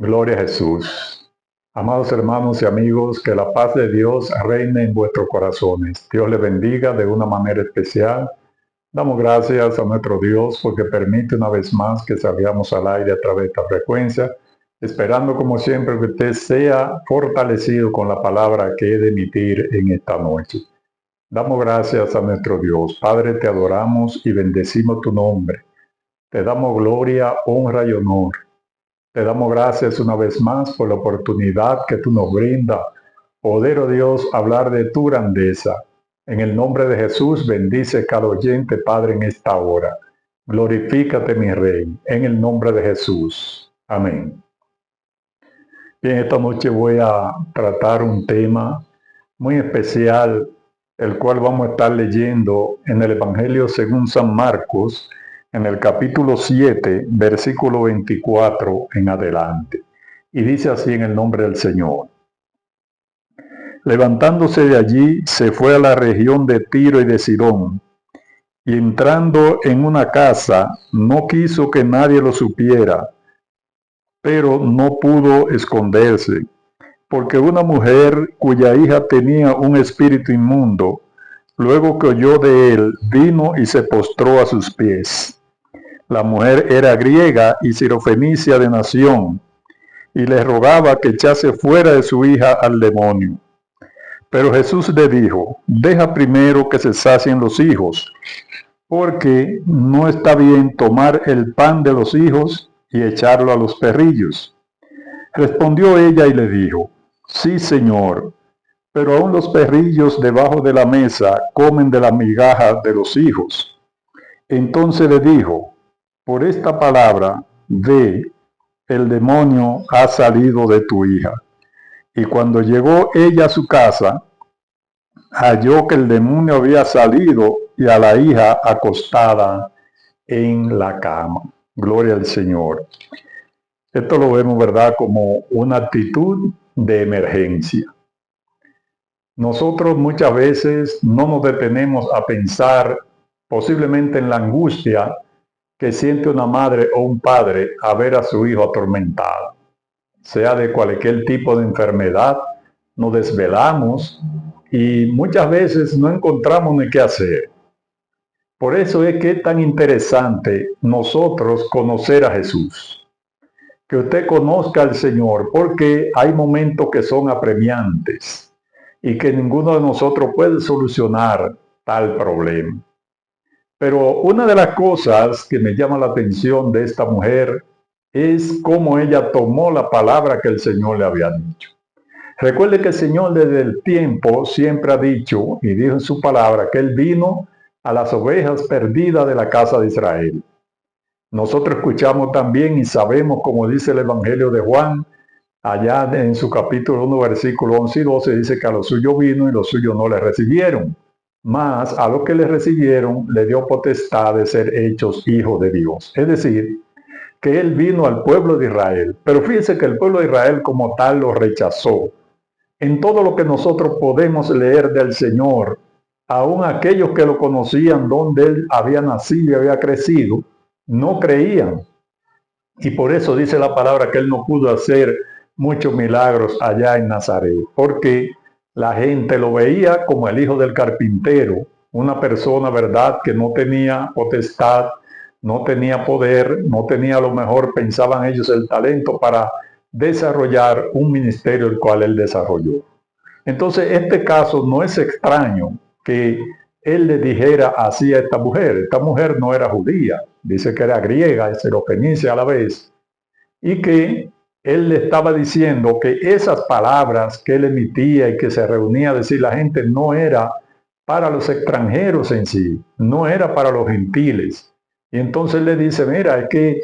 Gloria a Jesús. Amados hermanos y amigos, que la paz de Dios reine en vuestros corazones. Dios les bendiga de una manera especial. Damos gracias a nuestro Dios porque permite una vez más que salgamos al aire a través de esta frecuencia, esperando como siempre que usted sea fortalecido con la palabra que he de emitir en esta noche. Damos gracias a nuestro Dios. Padre, te adoramos y bendecimos tu nombre. Te damos gloria, honra y honor. Te damos gracias una vez más por la oportunidad que tú nos brindas, poder, oh Dios, hablar de tu grandeza. En el nombre de Jesús, bendice cada oyente, Padre, en esta hora. Glorifícate, mi Rey, en el nombre de Jesús. Amén. Bien, esta noche voy a tratar un tema muy especial, el cual vamos a estar leyendo en el Evangelio según San Marcos, en el capítulo 7, versículo 24 en adelante. Y dice así en el nombre del Señor. Levantándose de allí, se fue a la región de Tiro y de Sidón, y entrando en una casa, no quiso que nadie lo supiera, pero no pudo esconderse, porque una mujer cuya hija tenía un espíritu inmundo, luego que oyó de él, vino y se postró a sus pies. La mujer era griega y sirofenicia de nación, y le rogaba que echase fuera de su hija al demonio. Pero Jesús le dijo: deja primero que se sacien los hijos, porque no está bien tomar el pan de los hijos y echarlo a los perrillos. Respondió ella y le dijo: sí, Señor, pero aún los perrillos debajo de la mesa comen de la migaja de los hijos. Entonces le dijo: por esta palabra, ve, el demonio ha salido de tu hija. Y cuando llegó ella a su casa, halló que el demonio había salido y a la hija acostada en la cama. Gloria al Señor. Esto lo vemos, ¿verdad?, como una actitud de emergencia. Nosotros muchas veces no nos detenemos a pensar posiblemente en la angustia que siente una madre o un padre a ver a su hijo atormentado. Sea de cualquier tipo de enfermedad, nos desvelamos y muchas veces no encontramos ni qué hacer. Por eso es que es tan interesante nosotros conocer a Jesús. Que usted conozca al Señor, porque hay momentos que son apremiantes y que ninguno de nosotros puede solucionar tal problema. Pero una de las cosas que me llama la atención de esta mujer es cómo ella tomó la palabra que el Señor le había dicho. Recuerde que el Señor desde el tiempo siempre ha dicho y dijo en su palabra que Él vino a las ovejas perdidas de la casa de Israel. Nosotros escuchamos también y sabemos, como dice el Evangelio de Juan, allá en su capítulo 1, versículo 11 y 12, dice que a los suyos vino y los suyos no le recibieron. Mas a los que le recibieron le dio potestad de ser hechos hijos de Dios. Es decir, que Él vino al pueblo de Israel. Pero fíjense que el pueblo de Israel como tal lo rechazó. En todo lo que nosotros podemos leer del Señor, aun aquellos que lo conocían donde Él había nacido y había crecido, no creían. Y por eso dice la palabra que Él no pudo hacer muchos milagros allá en Nazaret, porque la gente lo veía como el hijo del carpintero, una persona, ¿verdad?, que no tenía potestad, no tenía poder, no tenía, a lo mejor pensaban ellos, el talento para desarrollar un ministerio el cual él desarrolló. Entonces, este caso no es extraño que él le dijera así a esta mujer. Esta mujer no era judía, dice que era griega y sirofenicia a la vez, y que él le estaba diciendo que esas palabras que él emitía y que se reunía a decir la gente no era para los extranjeros en sí, no era para los gentiles. Y entonces le dice: mira, es que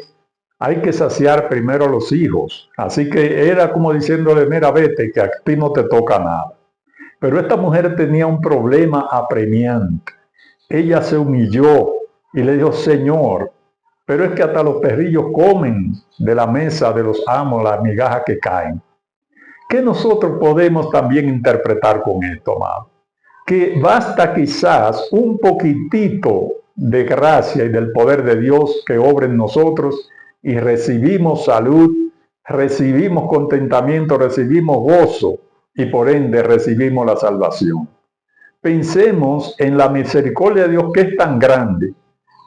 hay que saciar primero a los hijos. Así que era como diciéndole: mira, vete, que a ti no te toca nada. Pero esta mujer tenía un problema apremiante. Ella se humilló y le dijo: Señor, pero es que hasta los perrillos comen de la mesa de los amos las migajas que caen. ¿Qué nosotros podemos también interpretar con esto, amado? Que basta quizás un poquitito de gracia y del poder de Dios que obra en nosotros y recibimos salud, recibimos contentamiento, recibimos gozo y por ende recibimos la salvación. Pensemos en la misericordia de Dios, que es tan grande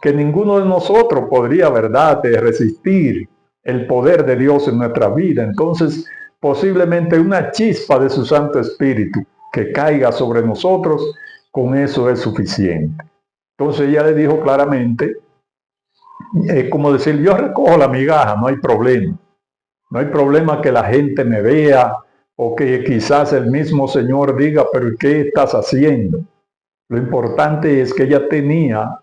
que ninguno de nosotros podría, ¿verdad?, de resistir el poder de Dios en nuestra vida. Entonces, posiblemente una chispa de su Santo Espíritu que caiga sobre nosotros, con eso es suficiente. Entonces ella le dijo claramente, como decir, yo recojo la migaja, no hay problema. No hay problema que la gente me vea o que quizás el mismo Señor diga, pero ¿qué estás haciendo? Lo importante es que ella tenía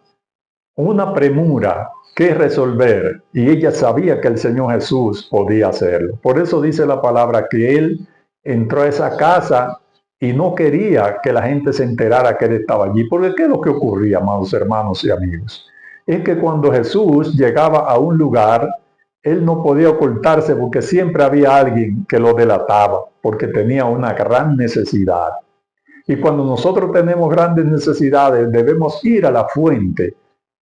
una premura que resolver y ella sabía que el Señor Jesús podía hacerlo. Por eso dice la palabra que él entró a esa casa y no quería que la gente se enterara que él estaba allí. Porque ¿qué es lo que ocurría, amados hermanos y amigos? Es que cuando Jesús llegaba a un lugar, él no podía ocultarse porque siempre había alguien que lo delataba, porque tenía una gran necesidad. Y cuando nosotros tenemos grandes necesidades, debemos ir a la fuente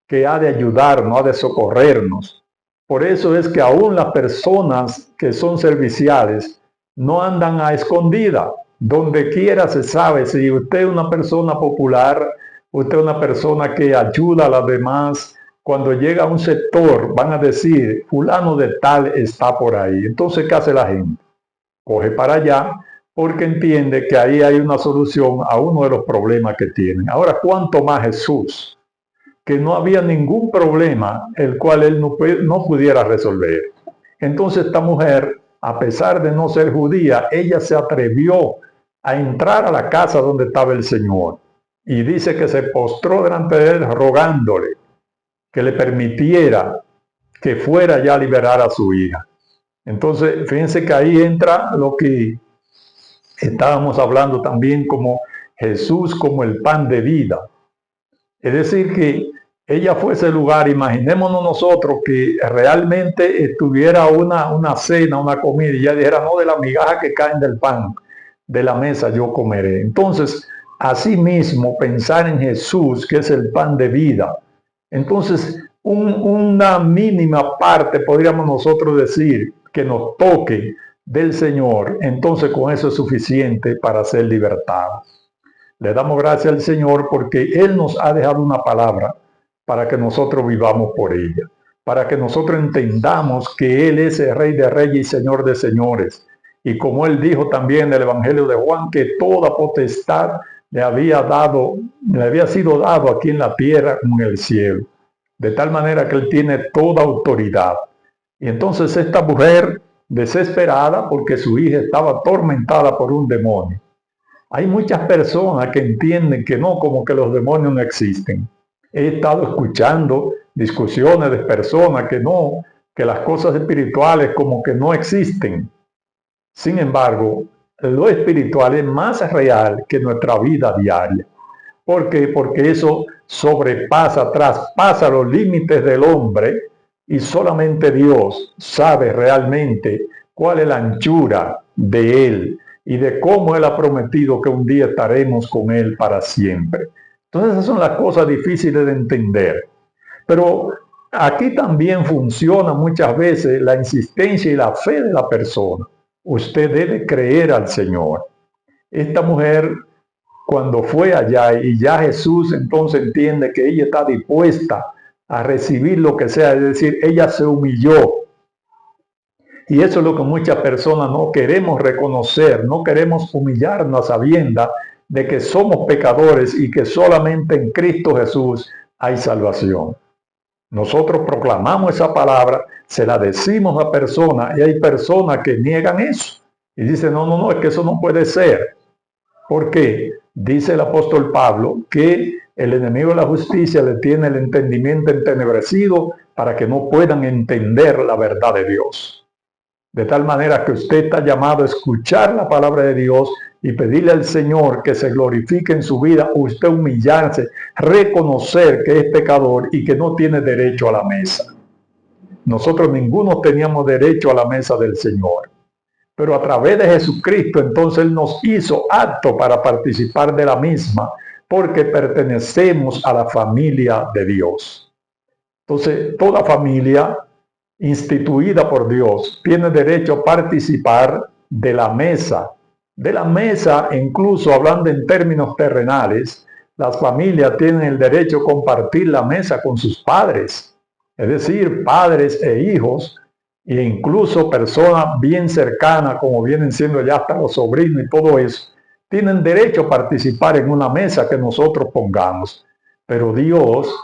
que ha de ayudarnos, ha de socorrernos. Por eso es que aún las personas que son serviciales no andan a escondida. Donde quiera se sabe, si usted es una persona popular, usted es una persona que ayuda a las demás, cuando llega a un sector van a decir, fulano de tal está por ahí. Entonces, ¿qué hace la gente? Coge para allá porque entiende que ahí hay una solución a uno de los problemas que tienen. Ahora, ¿cuánto más Jesús? Que no había ningún problema el cual él no pudiera resolver. Entonces esta mujer, a pesar de no ser judía, ella se atrevió a entrar a la casa donde estaba el Señor. Y dice que se postró delante de él rogándole que le permitiera que fuera ya a liberar a su hija. Entonces, fíjense que ahí entra lo que estábamos hablando también como Jesús como el pan de vida. Es decir, que ella fue a ese lugar, imaginémonos nosotros que realmente estuviera una cena, una comida, y ella dijera, no, de la migaja que caen del pan, de la mesa yo comeré. Entonces, asimismo, pensar en Jesús, que es el pan de vida. Entonces, una mínima parte, podríamos nosotros decir, que nos toque del Señor, entonces con eso es suficiente para ser libertados. Le damos gracias al Señor porque Él nos ha dejado una palabra para que nosotros vivamos por ella, para que nosotros entendamos que Él es el Rey de Reyes y Señor de Señores. Y como Él dijo también en el Evangelio de Juan, que toda potestad le había sido dado aquí en la tierra como en el cielo. De tal manera que Él tiene toda autoridad. Y entonces esta mujer, desesperada porque su hija estaba atormentada por un demonio. Hay muchas personas que entienden que no, como que los demonios no existen. He estado escuchando discusiones de personas que no, que las cosas espirituales como que no existen. Sin embargo, lo espiritual es más real que nuestra vida diaria. ¿Por qué? Porque eso sobrepasa, traspasa los límites del hombre y solamente Dios sabe realmente cuál es la anchura de Él y de cómo Él ha prometido que un día estaremos con Él para siempre. Entonces esas son las cosas difíciles de entender. Pero aquí también funciona muchas veces la insistencia y la fe de la persona. Usted debe creer al Señor. Esta mujer, cuando fue allá y ya Jesús entonces entiende que ella está dispuesta a recibir lo que sea, es decir, ella se humilló. Y eso es lo que muchas personas no queremos reconocer, no queremos humillarnos a sabiendas de que somos pecadores y que solamente en Cristo Jesús hay salvación. Nosotros proclamamos esa palabra, se la decimos a personas y hay personas que niegan eso. Y dicen, no, es que eso no puede ser. ¿Por qué? Dice el apóstol Pablo que el enemigo de la justicia le tiene el entendimiento entenebrecido para que no puedan entender la verdad de Dios. De tal manera que usted está llamado a escuchar la palabra de Dios y pedirle al Señor que se glorifique en su vida, usted humillarse, reconocer que es pecador y que no tiene derecho a la mesa. Nosotros ninguno teníamos derecho a la mesa del Señor. Pero a través de Jesucristo, entonces Él nos hizo apto para participar de la misma, porque pertenecemos a la familia de Dios. Entonces, toda familia instituida por Dios, tiene derecho a participar de la mesa. De la mesa, incluso hablando en términos terrenales, las familias tienen el derecho a compartir la mesa con sus padres, es decir, padres e hijos, e incluso personas bien cercanas, como vienen siendo ya hasta los sobrinos y todo eso, tienen derecho a participar en una mesa que nosotros pongamos. Pero Dios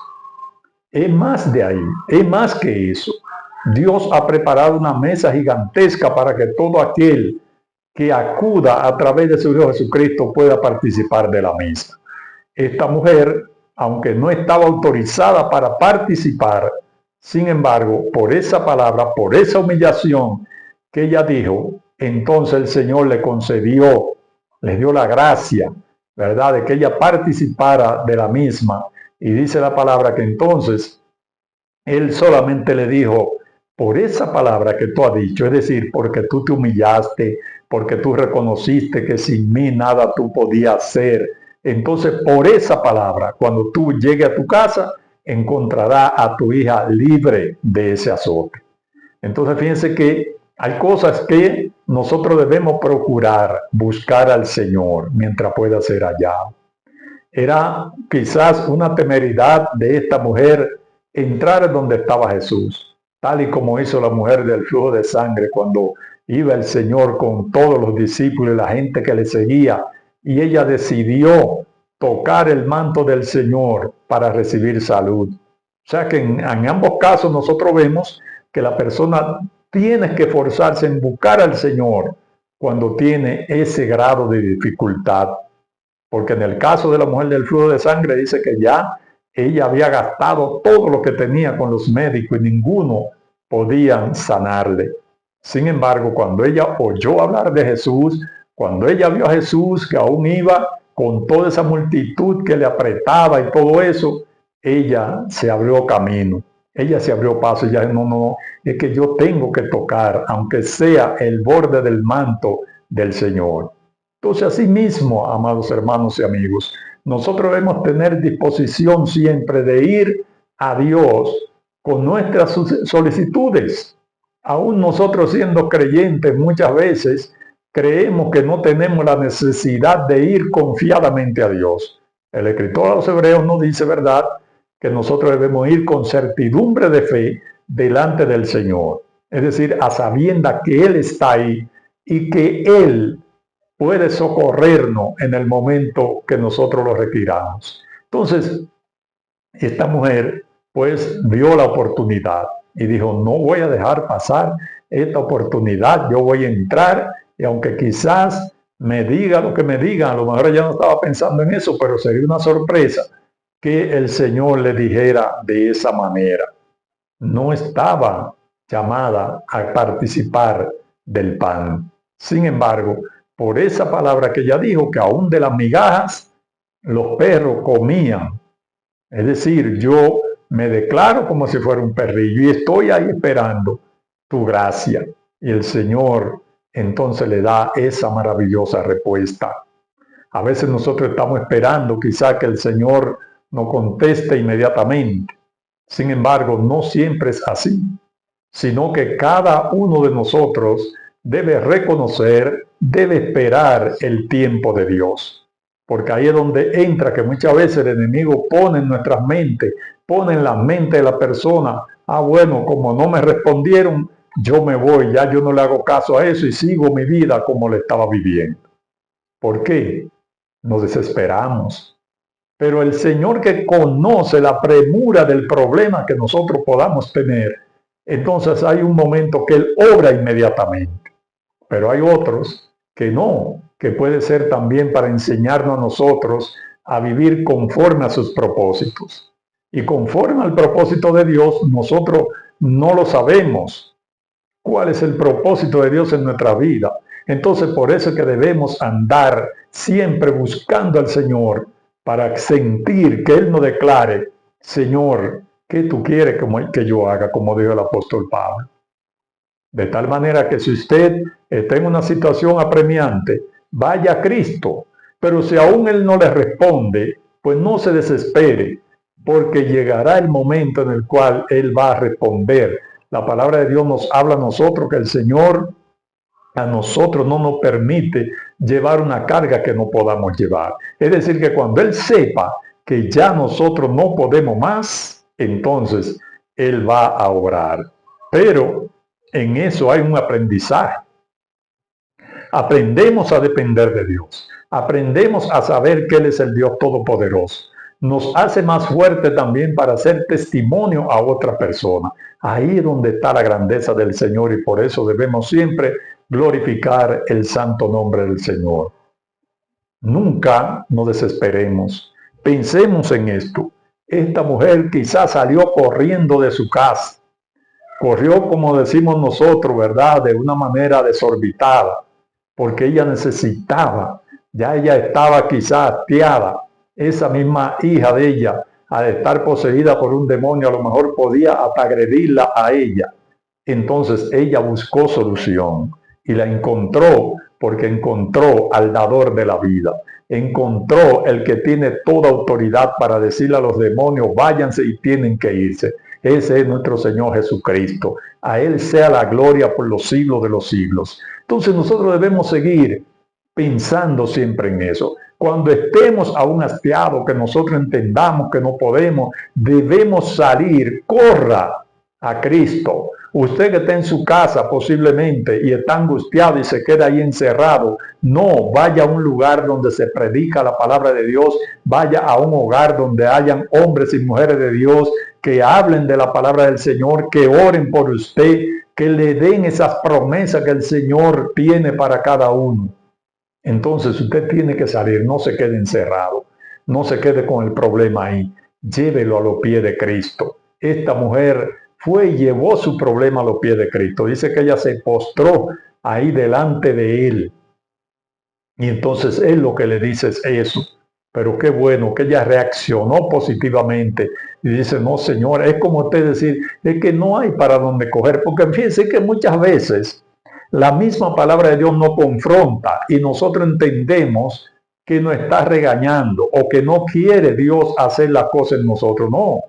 es más de ahí, es más que eso. Dios ha preparado una mesa gigantesca para que todo aquel que acuda a través de su Hijo Jesucristo pueda participar de la mesa. Esta mujer, aunque no estaba autorizada para participar, sin embargo, por esa palabra, por esa humillación que ella dijo, entonces el Señor le concedió, le dio la gracia, ¿verdad?, de que ella participara de la misma. Y dice la palabra que entonces él solamente le dijo, por esa palabra que tú has dicho, es decir, porque tú te humillaste, porque tú reconociste que sin mí nada tú podías hacer. Entonces, por esa palabra, cuando tú llegues a tu casa, encontrarás a tu hija libre de ese azote. Entonces, fíjense que hay cosas que nosotros debemos procurar buscar al Señor mientras pueda ser hallado. Era quizás una temeridad de esta mujer entrar donde estaba Jesús, tal y como hizo la mujer del flujo de sangre cuando iba el Señor con todos los discípulos y la gente que le seguía, y ella decidió tocar el manto del Señor para recibir salud. O sea que en ambos casos nosotros vemos que la persona tiene que esforzarse en buscar al Señor cuando tiene ese grado de dificultad. Porque en el caso de la mujer del flujo de sangre dice que ya ella había gastado todo lo que tenía con los médicos y ninguno podían sanarle. Sin embargo, cuando ella oyó hablar de Jesús, cuando ella vio a Jesús que aún iba con toda esa multitud que le apretaba y todo eso, ella se abrió camino, ella se abrió paso y ya no, es que yo tengo que tocar, aunque sea el borde del manto del Señor. Entonces, así mismo, amados hermanos y amigos, nosotros debemos tener disposición siempre de ir a Dios con nuestras solicitudes. Aún nosotros siendo creyentes muchas veces creemos que no tenemos la necesidad de ir confiadamente a Dios. El escritor a los Hebreos nos dice, ¿verdad?, que nosotros debemos ir con certidumbre de fe delante del Señor. Es decir, a sabiendas que Él está ahí y que Él puede socorrernos en el momento que nosotros lo requiramos. Entonces, esta mujer pues vio la oportunidad y dijo, no voy a dejar pasar esta oportunidad, yo voy a entrar y aunque quizás me diga lo que me digan, a lo mejor ella no estaba pensando en eso, pero sería una sorpresa que el Señor le dijera de esa manera. No estaba llamada a participar del pan. Sin embargo, por esa palabra que ella dijo, que aún de las migajas los perros comían. Es decir, yo me declaro como si fuera un perrillo y estoy ahí esperando tu gracia. Y el Señor entonces le da esa maravillosa respuesta. A veces nosotros estamos esperando quizá que el Señor nos conteste inmediatamente. Sin embargo, no siempre es así, sino que cada uno de nosotros debe reconocer, debe esperar el tiempo de Dios. Porque ahí es donde entra que muchas veces el enemigo pone en nuestras mentes, pone en la mente de la persona, bueno, como no me respondieron, yo me voy, ya yo no le hago caso a eso y sigo mi vida como le estaba viviendo. ¿Por qué? Nos desesperamos. Pero el Señor, que conoce la premura del problema que nosotros podamos tener, entonces hay un momento que Él obra inmediatamente. Pero hay otros que no, que puede ser también para enseñarnos a nosotros a vivir conforme a sus propósitos. Y conforme al propósito de Dios, nosotros no lo sabemos. ¿Cuál es el propósito de Dios en nuestra vida? Entonces, por eso es que debemos andar siempre buscando al Señor para sentir que Él nos declare, Señor, ¿qué tú quieres que yo haga? Como dijo el apóstol Pablo. De tal manera que si usted está en una situación apremiante, vaya a Cristo. Pero si aún Él no le responde, pues no se desespere, porque llegará el momento en el cual Él va a responder La palabra de Dios nos habla a nosotros que el Señor a nosotros no nos permite llevar una carga que no podamos llevar. Es decir, que cuando Él sepa que ya nosotros no podemos más, entonces Él va a obrar. Pero en eso hay un aprendizaje. Aprendemos a depender de Dios. Aprendemos a saber que Él es el Dios Todopoderoso. Nos hace más fuerte también para hacer testimonio a otra persona. Ahí es donde está la grandeza del Señor y por eso debemos siempre glorificar el santo nombre del Señor. Nunca nos desesperemos. Pensemos en esto. Esta mujer quizás salió corriendo de su casa. Corrió, como decimos nosotros, ¿verdad? De una manera desorbitada, porque ella necesitaba, ya ella estaba quizás hastiada. Esa misma hija de ella, al estar poseída por un demonio, a lo mejor podía hasta agredirla a ella. Entonces ella buscó solución y la encontró porque encontró al dador de la vida. Encontró el que tiene toda autoridad para decirle a los demonios, váyanse y tienen que irse. Ese es nuestro Señor Jesucristo. A Él sea la gloria por los siglos de los siglos. Entonces nosotros debemos seguir pensando siempre en eso. Cuando estemos aún hastiados, que nosotros entendamos que no podemos, debemos salir, corra a Cristo. Usted que está en su casa posiblemente y está angustiado y se queda ahí encerrado, no, vaya a un lugar donde se predica la palabra de Dios, vaya a un hogar donde hayan hombres y mujeres de Dios que hablen de la palabra del Señor, que oren por usted, que le den esas promesas que el Señor tiene para cada uno. Entonces usted tiene que salir, no se quede encerrado, no se quede con el problema ahí, llévelo a los pies de Cristo. Esta mujer fue y llevó su problema a los pies de Cristo. Dice que ella se postró ahí delante de Él. Y entonces Él lo que le dice es eso. Pero qué bueno que ella reaccionó positivamente y dice, no, Señor, es como usted decir, es que no hay para dónde coger. Porque fíjense que muchas veces la misma palabra de Dios nos confronta y nosotros entendemos que nos está regañando o que no quiere Dios hacer la cosa en nosotros. No,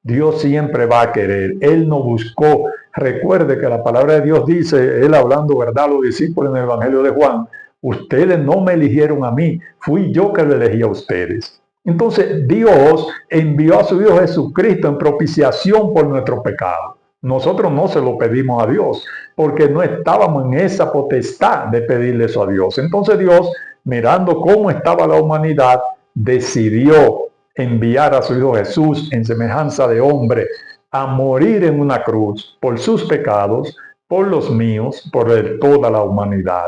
Dios siempre va a querer. Él nos buscó. Recuerde que la palabra de Dios dice, Él hablando, ¿verdad? Los discípulos en el Evangelio de Juan, ustedes no me eligieron a mí, fui yo que le elegí a ustedes. Entonces Dios envió a su Hijo Jesucristo en propiciación por nuestro pecado. Nosotros no se lo pedimos a Dios, porque no estábamos en esa potestad de pedirle eso a Dios. Entonces Dios, mirando cómo estaba la humanidad, decidió enviar a su Hijo Jesús en semejanza de hombre a morir en una cruz por sus pecados, por los míos, por toda la humanidad.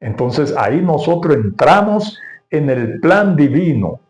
Entonces ahí nosotros entramos en el plan divino.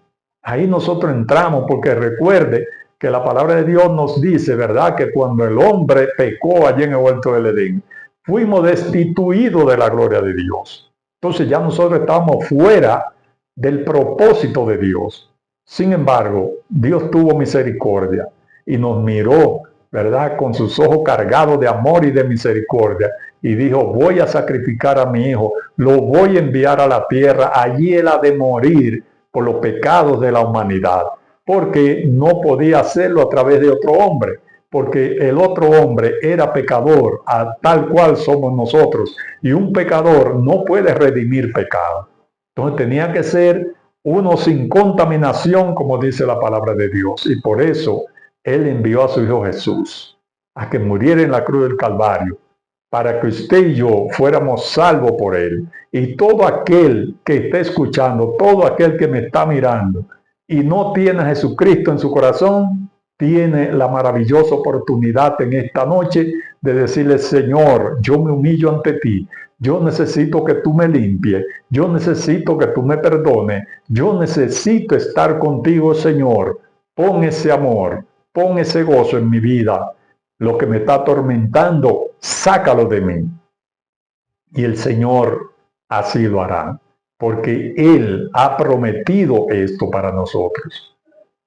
Ahí nosotros entramos porque recuerde que la palabra de Dios nos dice, ¿verdad? Que cuando el hombre pecó allí en el huerto del Edén, fuimos destituidos de la gloria de Dios. Entonces ya nosotros estábamos fuera del propósito de Dios. Sin embargo, Dios tuvo misericordia y nos miró, ¿verdad? Con sus ojos cargados de amor y de misericordia. Y dijo, voy a sacrificar a mi hijo, lo voy a enviar a la tierra, allí él ha de morir por los pecados de la humanidad, porque no podía hacerlo a través de otro hombre, porque el otro hombre era pecador, a tal cual somos nosotros, y un pecador no puede redimir pecado. Entonces tenía que ser uno sin contaminación, como dice la palabra de Dios, y por eso Él envió a su Hijo Jesús a que muriera en la cruz del Calvario, para que usted y yo fuéramos salvos por Él. Y todo aquel que esté escuchando, todo aquel que me está mirando y no tiene a Jesucristo en su corazón, tiene la maravillosa oportunidad en esta noche de decirle, Señor, yo me humillo ante ti. Yo necesito que tú me limpies. Yo necesito que tú me perdones. Yo necesito estar contigo, Señor. Pon ese amor, pon ese gozo en mi vida. Lo que me está atormentando, sácalo de mí. Y el Señor así lo hará, porque Él ha prometido esto para nosotros.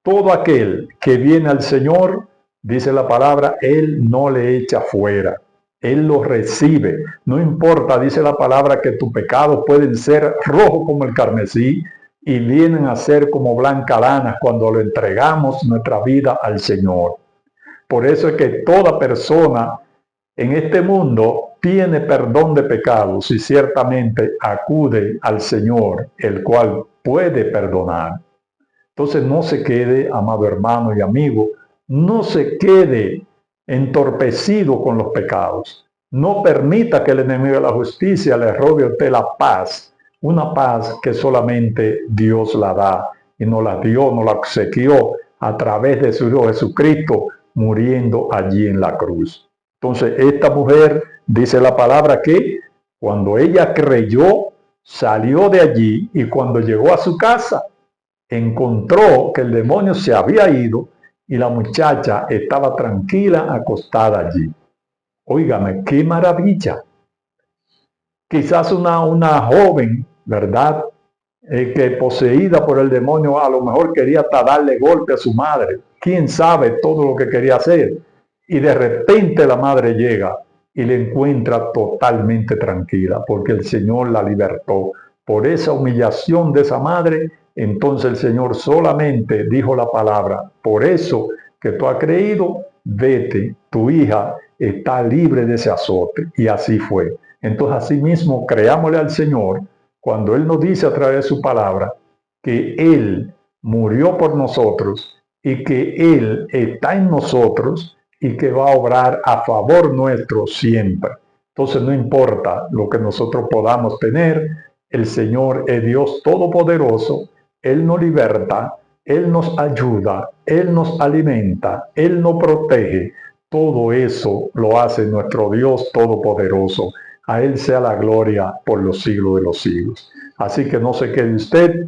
Todo aquel que viene al Señor, dice la palabra, Él no le echa fuera. Él lo recibe. No importa, dice la palabra, que tus pecados pueden ser rojos como el carmesí y vienen a ser como blanca lana cuando lo entregamos nuestra vida al Señor. Por eso es que toda persona en este mundo tiene perdón de pecados y ciertamente acude al Señor, el cual puede perdonar. Entonces no se quede, amado hermano y amigo, no se quede entorpecido con los pecados. No permita que el enemigo de la justicia le robe a usted la paz, una paz que solamente Dios la da y nos la dio, nos la obsequió a través de su Hijo Jesucristo, muriendo allí en la cruz. Entonces esta mujer, dice la palabra, que cuando ella creyó, salió de allí y cuando llegó a su casa, encontró que el demonio se había ido y la muchacha estaba tranquila acostada allí. Óigame, qué maravilla. Quizás una joven, ¿verdad? Que poseída por el demonio a lo mejor quería hasta darle golpe a su madre. Quién sabe todo lo que quería hacer. Y de repente la madre llega y le encuentra totalmente tranquila porque el Señor la libertó. Por esa humillación de esa madre, entonces el Señor solamente dijo la palabra: por eso que tú has creído, vete, tu hija está libre de ese azote. Y así fue. Entonces, así mismo, creámosle al Señor cuando Él nos dice a través de su palabra que Él murió por nosotros y que Él está en nosotros y que va a obrar a favor nuestro siempre. Entonces no importa lo que nosotros podamos tener, el Señor es Dios todopoderoso, Él nos liberta, Él nos ayuda, Él nos alimenta, Él nos protege. Todo eso lo hace nuestro Dios todopoderoso. A Él sea la gloria por los siglos de los siglos. Así que no se quede usted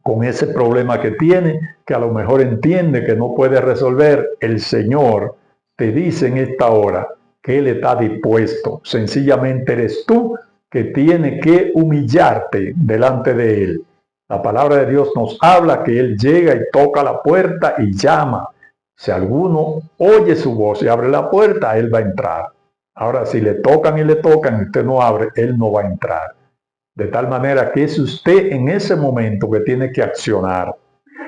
con ese problema que tiene, que a lo mejor entiende que no puede resolver. El Señor te dice en esta hora que Él está dispuesto. Sencillamente eres tú que tiene que humillarte delante de Él. La palabra de Dios nos habla que Él llega y toca la puerta y llama. Si alguno oye su voz y abre la puerta, Él va a entrar. Ahora, si le tocan y usted no abre, Él no va a entrar. De tal manera que es usted en ese momento que tiene que accionar.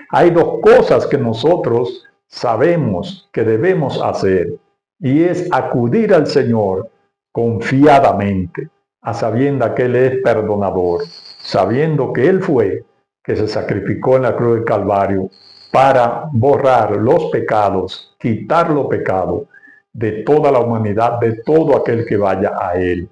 Hay dos cosas que nosotros sabemos que debemos hacer, y es acudir al Señor confiadamente, a sabienda que Él es perdonador, sabiendo que Él fue que se sacrificó en la cruz del Calvario para borrar los pecados, quitar los pecados de toda la humanidad, de todo aquel que vaya a Él.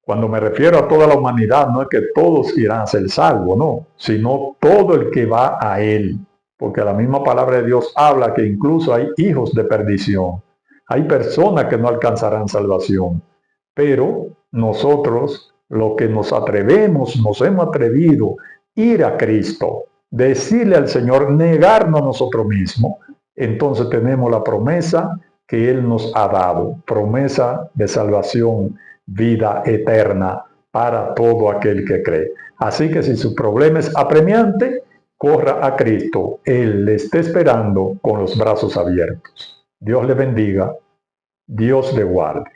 Cuando me refiero a toda la humanidad, no es que todos irán a ser salvos, no, sino todo el que va a Él. Porque la misma palabra de Dios habla que incluso hay hijos de perdición. Hay personas que no alcanzarán salvación. Pero nosotros, lo que nos atrevemos, nos hemos atrevido ir a Cristo, decirle al Señor, negarnos a nosotros mismos, entonces tenemos la promesa que Él nos ha dado, promesa de salvación, vida eterna para todo aquel que cree. Así que si su problema es apremiante, corra a Cristo. Él le está esperando con los brazos abiertos. Dios le bendiga. Dios le guarde.